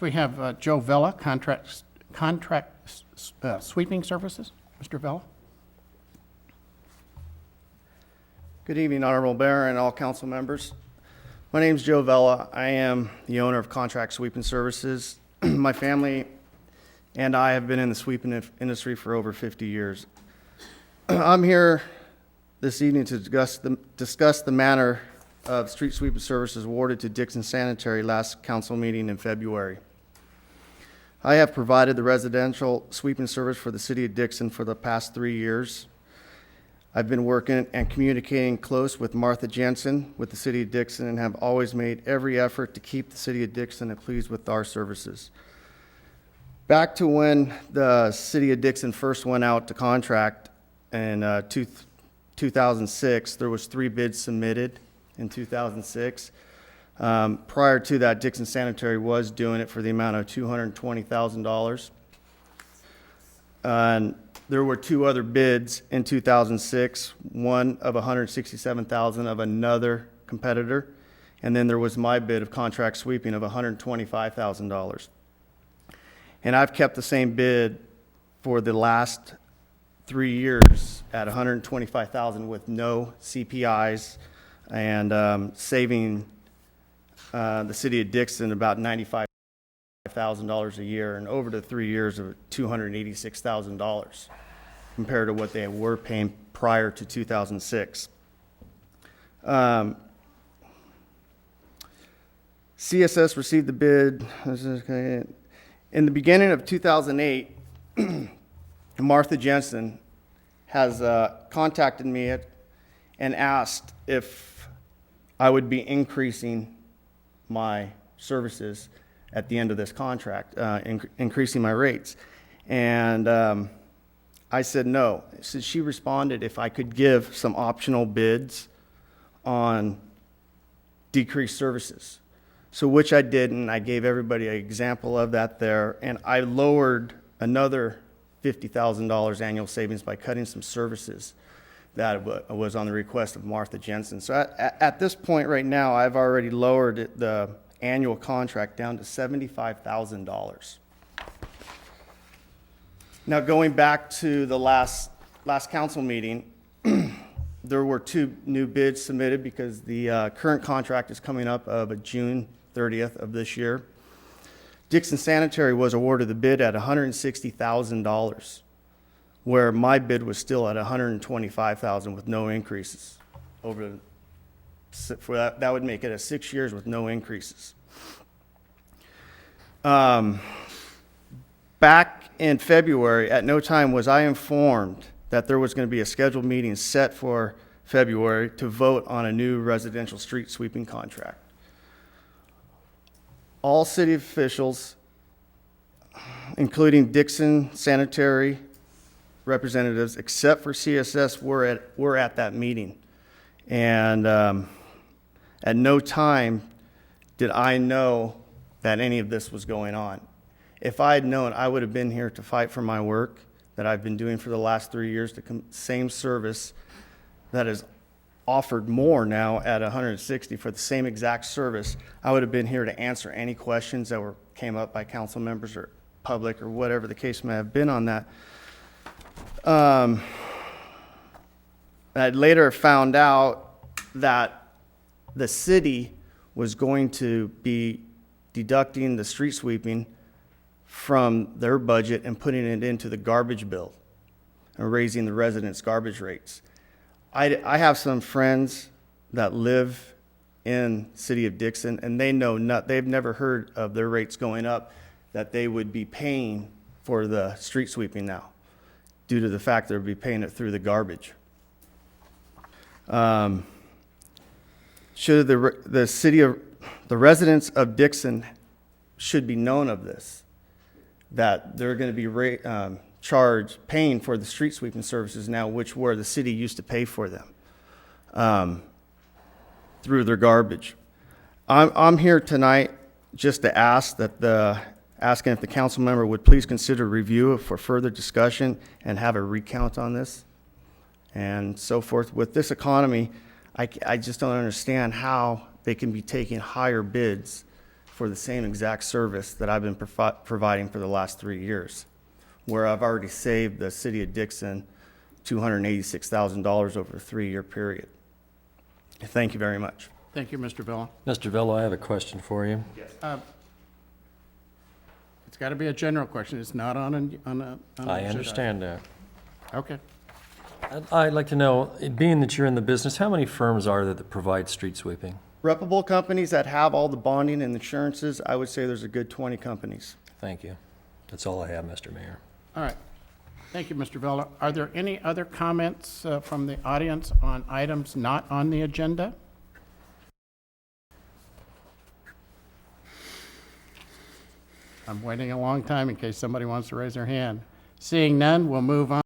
Next, we have Joe Vella, contract sweeping services. Mr. Vella? Good evening, Honorable Mayor and all council members. My name is Joe Vella. I am the owner of Contract Sweeping Services. My family and I have been in the sweeping industry for over 50 years. I'm here this evening to discuss the manner of street sweeping services awarded to Dixon Sanitary last council meeting in February. I have provided the residential sweeping service for the city of Dixon for the past 3 years. I've been working and communicating close with Martha Jensen with the city of Dixon and have always made every effort to keep the city of Dixon pleased with our services. Back to when the city of Dixon first went out to contract in 2006, there was 3 bids submitted in 2006. Prior to that, Dixon Sanitary was doing it for the amount of $220,000. And there were 2 other bids in 2006, one of $167,000 of another competitor, and then there was my bid of contract sweeping of $125,000. And I've kept the same bid for the last 3 years at $125,000 with no CPIs and saving the city of Dixon about $95,000 a year, and over the 3 years of $286,000 compared to what they were paying prior to 2006. CSS received the bid in the beginning of 2008. Martha Jensen has contacted me and asked if I would be increasing my services at the end of this contract, increasing my rates. And I said no. So she responded if I could give some optional bids on decreased services. So which I did, and I gave everybody an example of that there. And I lowered another $50,000 annual savings by cutting some services that was on the request of Martha Jensen. So at this point right now, I've already lowered the annual contract down to $75,000. Now, going back to the last council meeting, there were 2 new bids submitted because the current contract is coming up of June 30th of this year. Dixon Sanitary was awarded the bid at $160,000, where my bid was still at $125,000 with no increases. That would make it 6 years with no increases. Back in February, at no time was I informed that there was going to be a scheduled meeting set for February to vote on a new residential street sweeping contract. All city officials, including Dixon Sanitary representatives, except for CSS, were at that meeting. And at no time did I know that any of this was going on. If I had known, I would have been here to fight for my work that I've been doing for the last 3 years, the same service that is offered more now at $160 for the same exact service. I would have been here to answer any questions that came up by council members or public or whatever the case may have been on that. I later found out that the city was going to be deducting the street sweeping from their budget and putting it into the garbage bill and raising the residents' garbage rates. I have some friends that live in the city of Dixon, and they've never heard of their rates going up, that they would be paying for the street sweeping now, due to the fact they'll be paying it through the garbage. Should the residents of Dixon should be known of this, that they're going to be paying for the street sweeping services now, where the city used to pay for them through their garbage. I'm here tonight just to ask asking if the council member would please consider review for further discussion and have a recount on this and so forth. With this economy, I just don't understand how they can be taking higher bids for the same exact service that I've been providing for the last 3 years, where I've already saved the city of Dixon $286,000 over a 3-year period. Thank you very much. Thank you, Mr. Vella. Mr. Vella, I have a question for you. It's got to be a general question. It's not on an I understand that. Okay. I'd like to know, being that you're in the business, how many firms are there that provide street sweeping? Reputable companies that have all the bonding and insurances, I would say there's a good 20 companies. Thank you. That's all I have, Mr. Mayor. All right. Thank you, Mr. Vella. Are there any other comments from the audience on items not on the agenda? I'm waiting a long time in case somebody wants to raise their hand. Seeing none, we'll move on.